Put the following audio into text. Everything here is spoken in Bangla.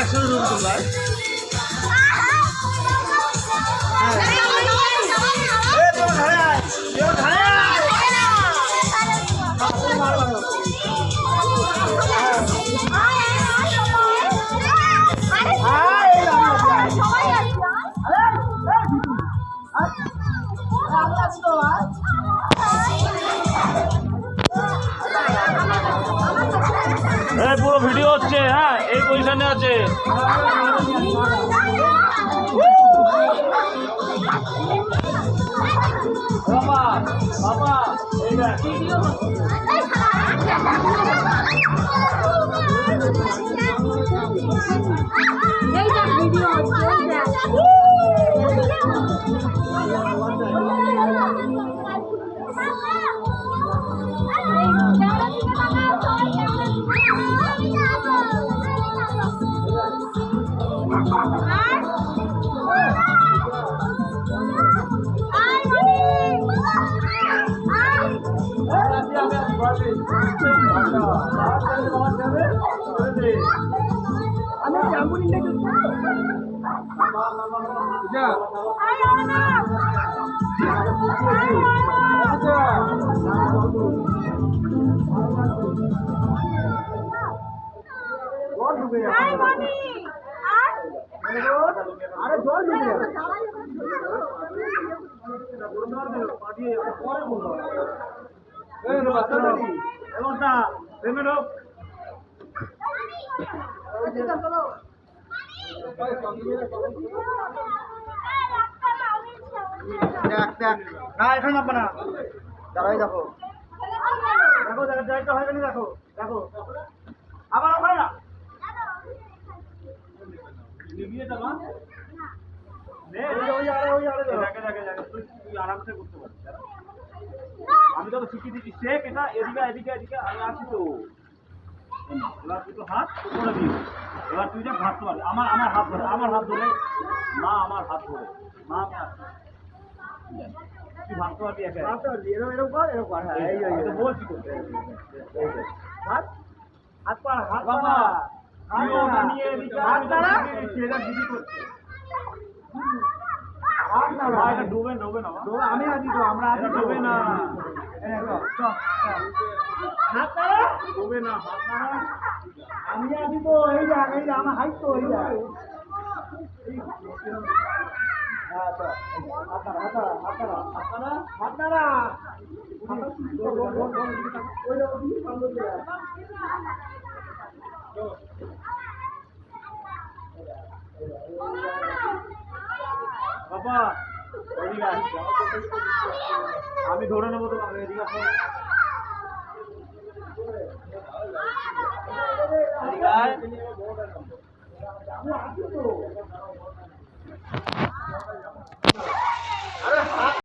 একসাথে রুম তোমরা পুরো ভিডিও হচ্ছে। হ্যাঁ, এই পজিশনে আছে। বাবা বাবা এই ভিডিও আরে জল ঢুকে না এখানে নামবে না, দাঁড়াই দেখো দেখো দেখো হয় না, দেখো দেখো আবার ওখানে না আরামসে করতে পারছি। আমি তো শিখিয়ে দিচ্ছি শেখ, এটা এদিকে এদিকে এদিকে আমি আছি তো। এবার তুই তো হাত উপরে দিই, এবার তুই যা ভাবতে পারবি। আমার আমার হাত ধরে, আমার হাত ধরে মা, আমার হাত ধরে মা, আমি আসছি তুই ভাবতে পারবি। এরকম এরকম কর, এরকম কর। হ্যাঁ এই বলছি তো, হাত হাত পা হাত বাবা নিয়ে এদিকে হাত দাঁড়া, এটা দিদি করছে। ডুবে ডুবে না, আমি আছি তো, আমরা আছি, ডুবে না, হাত নাড়া ডুবে না, হাত নাড়া আমি আছি তো। এই দেখ, এই আমার হাইট তো, এই দেখ। হাত নাড়া বাবা, আমি ধরে নেবো তো। এদিকে আমি আছি তো।